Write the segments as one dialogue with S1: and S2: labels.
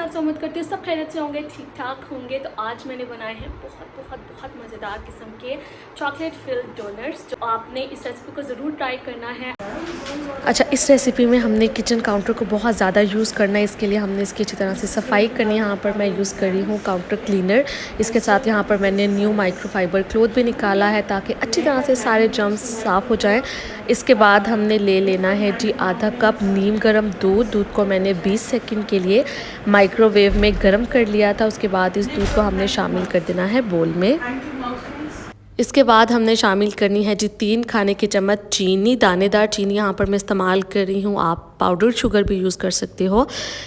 S1: खैरियत से उम्मीद करती हूँ सब खैरियत से होंगे, ठीक ठाक होंगे। तो आज मैंने बनाए हैं बहुत मज़ेदार किस्म के चॉकलेट फिल्ड डोनट्स, जो आपने इस रेसिपी को ज़रूर ट्राई करना है। अच्छा, इस रेसिपी में हमने किचन काउंटर को बहुत ज़्यादा यूज़ करना है। इसके लिए हमने इसकी अच्छी तरह से सफाई करनी है। यहाँ पर मैं यूज़ कर रही हूँ काउंटर क्लीनर। इसके साथ यहाँ पर मैंने न्यू माइक्रोफाइबर क्लॉथ भी निकाला है ताकि अच्छी तरह से सारे जर्म्स साफ़ हो जाएं। इसके बाद हमने ले लेना है जी आधा कप नीम गर्म दूध को मैंने 20 सेकंड के लिए माइक्रोवेव में गर्म कर लिया था। उसके बाद इस दूध को हमने शामिल कर देना है बोल में। इसके बाद हमने शामिल करनी है जी 3 खाने के चम्मच चीनी, दानेदार चीनी यहाँ पर मैं इस्तेमाल कर रही हूँ, आप पाउडर शुगर भी यूज़ कर सकते हो।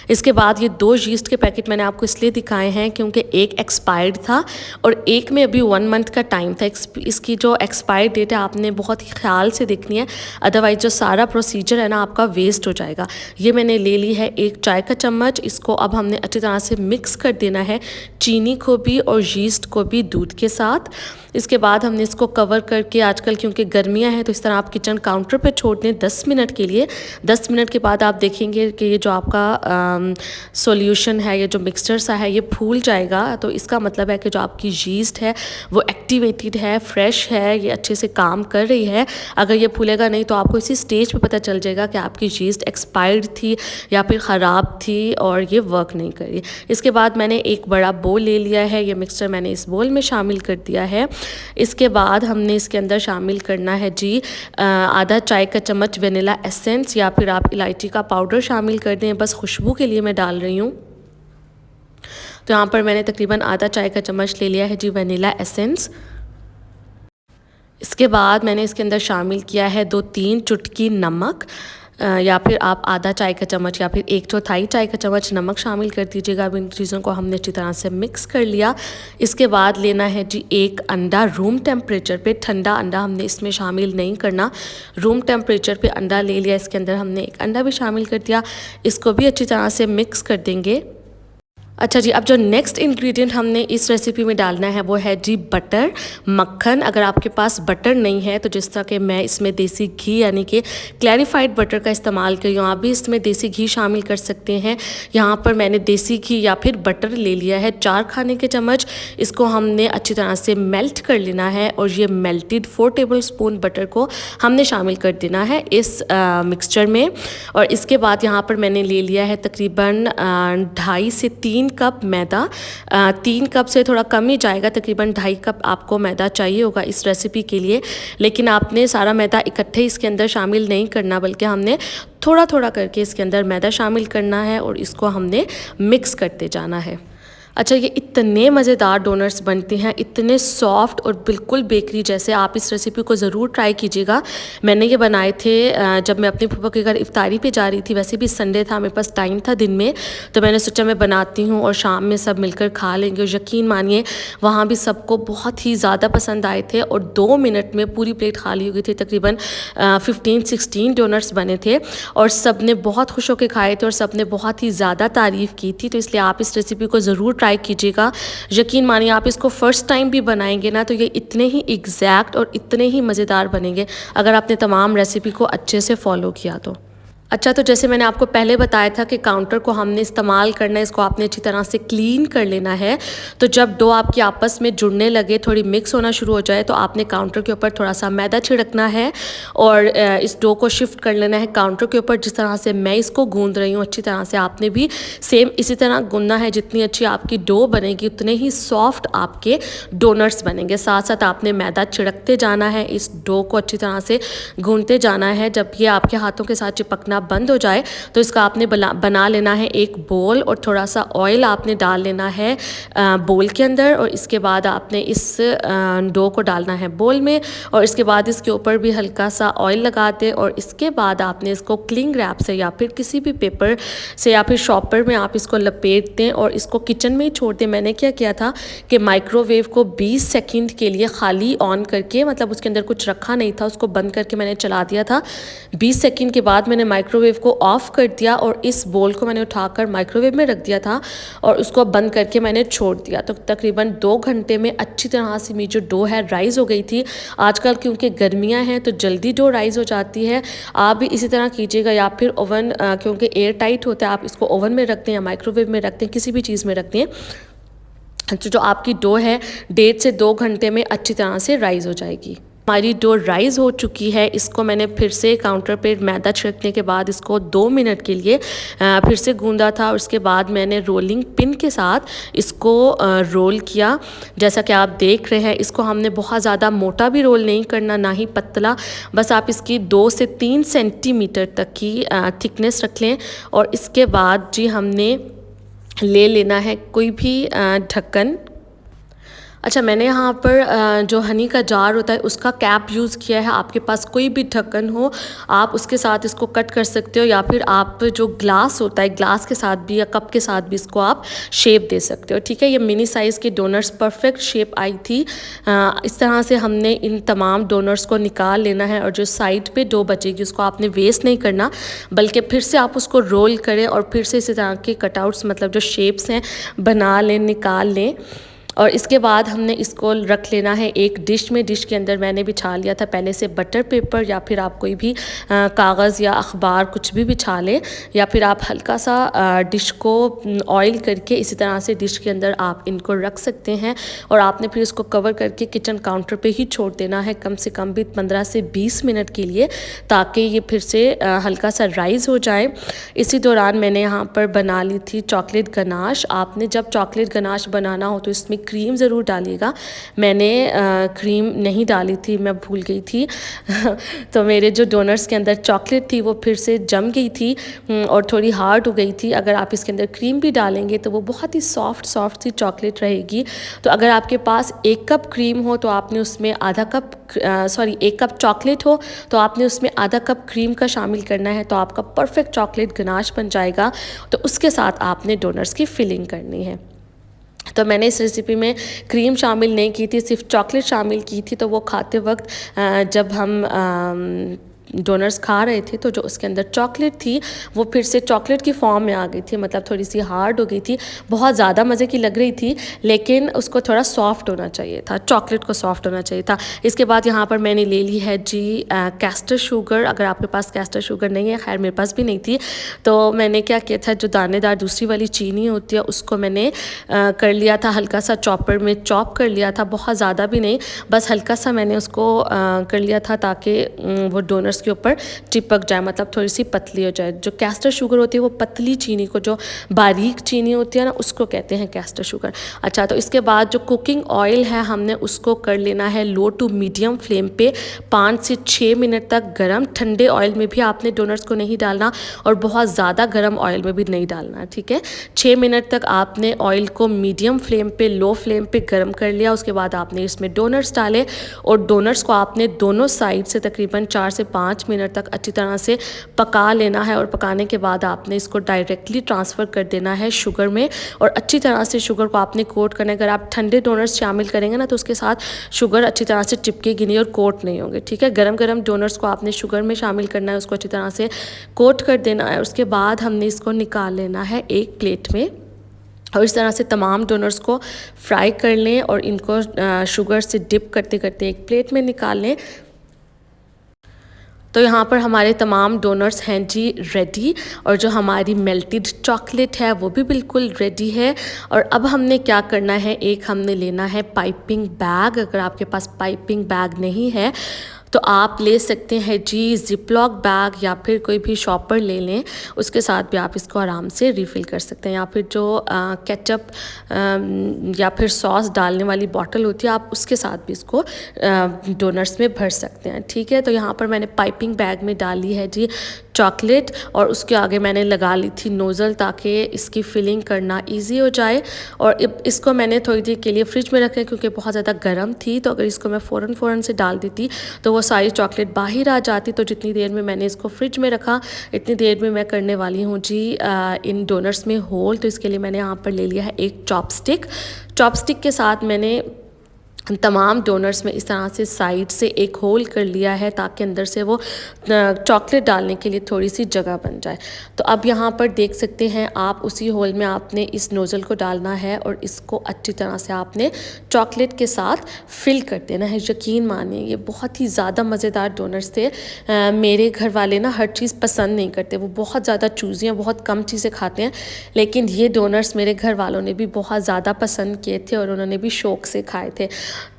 S1: इसके बाद ये 2 यीस्ट के पैकेट मैंने आपको इसलिए दिखाए हैं क्योंकि एक एक्सपायर्ड था और एक में अभी 1 मंथ का टाइम था। इसकी जो एक्सपायर्ड डेट है आपने बहुत ही ख्याल से देखनी है, अदरवाइज जो सारा प्रोसीजर है ना आपका वेस्ट हो जाएगा। ये मैंने ले ली है 1 चाय का चम्मच। इसको अब हमने अच्छी तरह से मिक्स कर देना है, चीनी को भी और यीस्ट को भी दूध के साथ। इसके बाद हमने इसको कवर करके, आजकल क्योंकि गर्मियां हैं तो इस तरह आप किचन काउंटर पे छोड़ दें 10 मिनट के लिए। 10 मिनट के बाद आप देखेंगे कि ये जो आपका सॉल्यूशन है, ये जो मिक्सचर सा है, ये फूल जाएगा। तो इसका मतलब है कि जो आपकी यीस्ट है वो एक्टिवेटेड है, फ्रेश है, ये अच्छे से काम कर रही है। अगर ये फूलेगा नहीं तो आपको इसी स्टेज पे पता चल जाएगा कि आपकी यीस्ट एक्सपायर्ड थी या फिर ख़राब थी और ये वर्क नहीं कर रही। इसके बाद मैंने एक बड़ा बोल ले लिया है, ये मिक्सचर मैंने इस बोल में शामिल कर दिया है। इसके बाद हमने इसके अंदर शामिल करना है जी आधा चाय का चम्मच वेनिला एसेंस, या फिर आप इलायची का पाउडर शामिल कर दें, बस खुशबू के लिए मैं डाल रही हूँ। तो यहाँ पर मैंने तकरीबन आधा चाय का चम्मच ले लिया है जी वेनिला एसेंस। इसके बाद मैंने इसके अंदर शामिल किया है 2-3 चुटकी नमक, या फिर आप आधा चाय का चम्मच या फिर 1/4 चाय का चम्मच नमक शामिल कर दीजिएगा। अब इन चीज़ों को हमने अच्छी तरह से मिक्स कर लिया। इसके बाद लेना है जी 1 अंडा, रूम टेम्परेचर पे, ठंडा अंडा हमने इसमें शामिल नहीं करना। रूम टेम्परेचर पे अंडा ले लिया, इसके अंदर हमने 1 अंडा भी शामिल कर दिया। इसको भी अच्छी तरह से मिक्स कर देंगे। अच्छा जी, अब जो नेक्स्ट इंग्रेडिएंट हमने इस रेसिपी में डालना है वो है जी बटर, मक्खन। अगर आपके पास बटर नहीं है तो जिस तरह के मैं इसमें देसी घी यानी कि क्लैरिफाइड बटर का इस्तेमाल कर रही हूँ, आप भी इसमें देसी घी शामिल कर सकते हैं। यहाँ पर मैंने देसी घी या फिर बटर ले लिया है 4 खाने के चम्मच। इसको हमने अच्छी तरह से मेल्ट कर लेना है और ये मेल्टेड 4 टेबल स्पून बटर को हमने शामिल कर देना है इस मिक्सचर में। और इसके बाद यहाँ पर मैंने ले लिया है तकरीबन 2.5 से 3 कप मैदा। 3 कप से थोड़ा कम ही जाएगा, तकरीबन 2.5 कप आपको मैदा चाहिए होगा इस रेसिपी के लिए। लेकिन आपने सारा मैदा इकट्ठे इसके अंदर शामिल नहीं करना, बल्कि हमने थोड़ा थोड़ा करके इसके अंदर मैदा शामिल करना है और इसको हमने मिक्स करते जाना है। अच्छा, ये इतने मज़ेदार डोनट्स बनते हैं, इतने सॉफ्ट और बिल्कुल बेकरी जैसे। आप इस रेसिपी को ज़रूर ट्राई कीजिएगा। मैंने ये बनाए थे जब मैं अपनी फूफा के घर इफ्तारी पे जा रही थी। वैसे भी संडे था, मेरे पास टाइम था दिन में, तो मैंने सोचा मैं बनाती हूँ और शाम में सब मिलकर खा लेंगे। और यकीन मानिए वहाँ भी सबको बहुत ही ज़्यादा पसंद आए थे और 2 मिनट में पूरी प्लेट खाली हो गई थी। तकरीबन 15-16 डोनट्स बने थे और सब ने बहुत खुश होकर खाए थे और सब ने बहुत ही ज़्यादा तारीफ़ की थी। तो इसलिए आप इस रेसिपी को ज़रूर ट्राई कीजिएगा। यकीन मानिए आप इसको फर्स्ट टाइम भी बनाएंगे ना तो ये इतने ही एग्जैक्ट और इतने ही मज़ेदार बनेंगे अगर आपने तमाम रेसिपी को अच्छे से फॉलो किया तो। अच्छा, तो जैसे मैंने आपको पहले बताया था कि काउंटर को हमने इस्तेमाल करना है, इसको आपने अच्छी तरह से क्लीन कर लेना है। तो जब डो आपकी आपस में जुड़ने लगे, थोड़ी मिक्स होना शुरू हो जाए, तो आपने काउंटर के ऊपर थोड़ा सा मैदा छिड़कना है और इस डो को शिफ्ट कर लेना है काउंटर के ऊपर। जिस तरह से मैं इसको गूंद रही हूँ अच्छी तरह से आपने भी सेम इसी तरह गूंदना है। जितनी अच्छी आपकी डो बनेगी उतने ही सॉफ्ट आपके डोनट्स बनेंगे। साथ साथ आपने मैदा छिड़कते जाना है, इस डो को अच्छी तरह से गूंदते जाना है। जब ये आपके हाथों के साथ चिपकना बंद हो जाए तो इसका आपने बना लेना है एक बोल और थोड़ा सा ऑयल आपने डाल लेना है बोल के अंदर। और इसके बाद आपने इस डो को डालना है बोल में और इसके बाद इसके ऊपर भी हल्का सा ऑयल लगा दें। और इसके बाद आपने इसको क्लिंग रैप से या फिर किसी भी पेपर से या फिर शॉपर में आप इसको लपेट दें और इसको किचन में ही छोड़ दें। मैंने क्या किया था कि माइक्रोवेव को 20 सेकंड के लिए खाली ऑन करके, मतलब उसके अंदर कुछ रखा नहीं था, उसको बंद करके मैंने चला दिया था। 20 सेकंड के बाद मैंने माइक्रोवेव को ऑफ़ कर दिया और इस बोल को मैंने उठाकर माइक्रोवेव में रख दिया था और उसको बंद करके मैंने छोड़ दिया। तो तकरीबन 2 घंटे में अच्छी तरह से मेरी जो डो है राइज़ हो गई थी। आजकल क्योंकि गर्मियाँ हैं तो जल्दी डो राइज़ हो जाती है, आप भी इसी तरह कीजिएगा। या फिर ओवन क्योंकि एयर टाइट होता है, आप इसको ओवन में रख दें या माइक्रोवेव में रख दें, किसी भी चीज़ में रख दें, तो जो आपकी डो है 1.5 से 2 घंटे में अच्छी तरह से राइज़ हो जाएगी। हमारी डो राइज़ हो चुकी है। इसको मैंने फिर से काउंटर पे मैदा छिड़कने के बाद इसको 2 मिनट के लिए फिर से गूंदा था और उसके बाद मैंने रोलिंग पिन के साथ इसको रोल किया। जैसा कि आप देख रहे हैं, इसको हमने बहुत ज़्यादा मोटा भी रोल नहीं करना, ना ही पतला, बस आप इसकी 2 से 3 सेंटीमीटर तक की थिकनेस रख लें। और इसके बाद जी हमने ले लेना है कोई भी ढक्कन। अच्छा, मैंने यहाँ पर जो हनी का जार होता है उसका कैप यूज़ किया है। आपके पास कोई भी ढक्कन हो, आप उसके साथ इसको कट कर सकते हो, या फिर आप जो ग्लास होता है, ग्लास के साथ भी या कप के साथ भी इसको आप शेप दे सकते हो। ठीक है, ये मिनी साइज़ के डोनट्स परफेक्ट शेप आई थी। इस तरह से हमने इन तमाम डोनट्स को निकाल लेना है और जो साइड पे डो बचेगी उसको आपने वेस्ट नहीं करना, बल्कि फिर से आप उसको रोल करें और फिर से इसी तरह के कटआउट्स, मतलब जो शेप्स हैं, बना लें, निकाल लें। और इसके बाद हमने इसको रख लेना है एक डिश में। डिश के अंदर मैंने बिछा लिया था पहले से बटर पेपर, या फिर आप कोई भी कागज़ या अखबार कुछ भी बिछा लें, या फिर आप हल्का सा डिश को ऑयल करके इसी तरह से डिश के अंदर आप इनको रख सकते हैं। और आपने फिर इसको कवर करके किचन काउंटर पे ही छोड़ देना है, कम से कम भी 15 से 20 मिनट के लिए, ताकि ये फिर से हल्का सा राइज़ हो जाए। इसी दौरान मैंने यहाँ पर बना ली थी चॉकलेट गनाश। आपने जब चॉकलेट गनाश बनाना हो तो इसमें क्रीम ज़रूर डालिएगा। मैंने क्रीम नहीं डाली थी, मैं भूल गई थी तो मेरे जो डोनट्स के अंदर चॉकलेट थी वो फिर से जम गई थी और थोड़ी हार्ड हो गई थी। अगर आप इसके अंदर क्रीम भी डालेंगे तो वो बहुत ही सॉफ्ट सी चॉकलेट रहेगी। तो अगर आपके पास 1 कप क्रीम हो तो आपने उसमें आधा कप 1 कप चॉकलेट हो तो आपने उसमें आधा कप क्रीम का शामिल करना है, तो आपका परफेक्ट चॉकलेट गनाश बन जाएगा। तो उसके साथ आपने डोनट्स की फिलिंग करनी है। तो मैंने इस रेसिपी में क्रीम शामिल नहीं की थी, सिर्फ चॉकलेट शामिल की थी। तो वो खाते वक्त जब हम डोनट्स खा रहे थे तो जो उसके अंदर चॉकलेट थी वो फिर से चॉकलेट की फॉर्म में आ गई थी, मतलब थोड़ी सी हार्ड हो गई थी। बहुत ज़्यादा मज़े की लग रही थी, लेकिन उसको थोड़ा सॉफ्ट होना चाहिए था, चॉकलेट को सॉफ्ट होना चाहिए था। इसके बाद यहाँ पर मैंने ले ली है जी कैस्टर शुगर। अगर आपके पास कैस्टर शुगर नहीं है, खैर मेरे पास भी नहीं थी, तो मैंने क्या किया था, जो दानेदार दूसरी वाली चीनी होती है उसको मैंने कर लिया था, हल्का सा चॉपर में चॉप कर लिया था, बहुत ज़्यादा भी नहीं, बस हल्का सा मैंने उसको कर लिया था ताकि वो डोनट्स के ऊपर चिपक जाए, मतलब थोड़ी सी पतली हो जाए। जो कैस्टर शुगर होती है वो पतली चीनी को, जो बारीक चीनी होती है ना, उसको कहते हैं कैस्टर शुगर। अच्छा, तो इसके बाद जो कुकिंग ऑयल है हमने उसको कर लेना है लो टू मीडियम फ्लेम पे 5 से 6 मिनट तक गर्म। ठंडे ऑयल में भी आपने डोनट्स को नहीं डालना और बहुत ज़्यादा गर्म ऑयल में भी नहीं डालना, ठीक है। 6 मिनट तक आपने ऑयल को मीडियम फ्लेम पे, लो फ्लेम पे गर्म कर लिया। उसके बाद आपने इसमें डोनट्स डाले और डोनट्स को आपने दोनों साइड से तकरीबन 4 से 5 मिनट तक अच्छी तरह से पका लेना है। और पकाने के बाद आपने इसको डायरेक्टली ट्रांसफ़र कर देना है शुगर में और अच्छी तरह से शुगर को आपने कोट करना है। अगर आप ठंडे डोनट्स शामिल करेंगे ना तो उसके साथ शुगर अच्छी तरह से चिपकेगी नहीं और कोट नहीं होंगे, ठीक है। गरम गरम डोनट्स को आपने शुगर में शामिल करना है, उसको अच्छी तरह से कोट कर देना है। उसके बाद हमने इसको निकाल लेना है एक प्लेट में और इस तरह से तमाम डोनट्स को फ्राई कर लें और इनको शुगर से डिप करते करते एक प्लेट में निकाल लें। तो यहाँ पर हमारे तमाम डोनट्स हैं जी रेडी, और जो हमारी मेल्टेड चॉकलेट है वो भी बिल्कुल रेडी है। और अब हमने क्या करना है, एक हमने लेना है पाइपिंग बैग। अगर आपके पास पाइपिंग बैग नहीं है तो आप ले सकते हैं जी जिपलॉक बैग, या फिर कोई भी शॉपर ले लें, उसके साथ भी आप इसको आराम से रिफ़िल कर सकते हैं। या फिर जो केचप या फिर सॉस डालने वाली बॉटल होती है, आप उसके साथ भी इसको डोनट्स में भर सकते हैं, ठीक है। तो यहाँ पर मैंने पाइपिंग बैग में डाली है जी चॉकलेट और उसके आगे मैंने लगा ली थी नोज़ल ताकि इसकी फिलिंग करना इजी हो जाए। और इसको मैंने थोड़ी देर के लिए फ्रिज में रखा क्योंकि बहुत ज़्यादा गर्म थी, तो अगर इसको मैं फ़ौरन से डाल देती तो वो सारी चॉकलेट बाहर आ जाती। तो जितनी देर में मैंने इसको फ्रिज में रखा, इतनी देर में मैं करने वाली हूँ जी इन डोनट्स में होल। तो इसके लिए मैंने यहाँ पर ले लिया है एक चॉपस्टिक के साथ मैंने तमाम डोनट्स में इस तरह से साइड से एक होल कर लिया है ताकि अंदर से वो चॉकलेट डालने के लिए थोड़ी सी जगह बन जाए। तो अब यहाँ पर देख सकते हैं आप, उसी होल में आपने इस नोज़ल को डालना है और इसको अच्छी तरह से आपने चॉकलेट के साथ फिल कर देना है। यकीन मानिए ये बहुत ही ज़्यादा मज़ेदार डोनट्स थे। मेरे घर वाले ना हर चीज़ पसंद नहीं करते, वो बहुत ज़्यादा चूज़ी हैं, बहुत कम चीज़ें खाते हैं, लेकिन ये डोनट्स मेरे घर वालों ने भी बहुत ज़्यादा पसंद किए थे और उन्होंने भी शौक़ से खाए थे।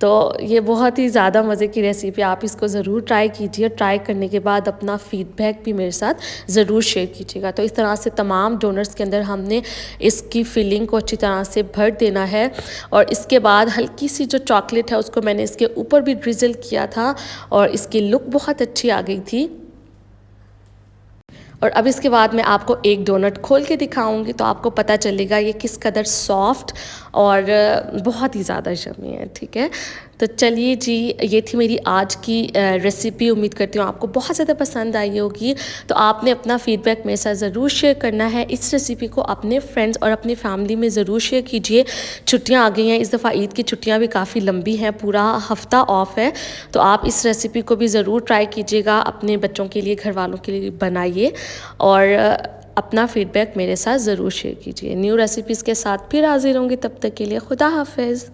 S1: तो ये बहुत ही ज़्यादा मज़े की रेसिपी, आप इसको ज़रूर ट्राई कीजिए। ट्राई करने के बाद अपना फ़ीडबैक भी मेरे साथ ज़रूर शेयर कीजिएगा। तो इस तरह से तमाम डोनट्स के अंदर हमने इसकी फिलिंग को अच्छी तरह से भर देना है और इसके बाद हल्की सी जो चॉकलेट है उसको मैंने इसके ऊपर भी ड्रिज़ल किया था और इसकी लुक बहुत अच्छी आ गई थी। और अब इसके बाद मैं आपको एक डोनट खोल के दिखाऊंगी तो आपको पता चलेगा ये किस कदर सॉफ्ट और बहुत ही ज़्यादा यम्मी है। ठीक है, तो चलिए जी, ये थी मेरी आज की रेसिपी। उम्मीद करती हूँ आपको बहुत ज़्यादा पसंद आई होगी। तो आपने अपना फ़ीडबैक मेरे साथ ज़रूर शेयर करना है। इस रेसिपी को अपने फ्रेंड्स और अपनी फैमिली में ज़रूर शेयर कीजिए। छुट्टियाँ आ गई हैं, इस दफ़ा ईद की छुट्टियाँ भी काफ़ी लंबी हैं, पूरा हफ़्ता ऑफ है। तो आप इस रेसिपी को भी ज़रूर ट्राई कीजिएगा, अपने बच्चों के लिए, घर वालों के लिए बनाइए और अपना फ़ीडबैक मेरे साथ ज़रूर शेयर कीजिए। न्यू रेसिपीज़ के साथ फिर हाज़िर होंगी, तब तक के लिए खुदा हाफ़िज़।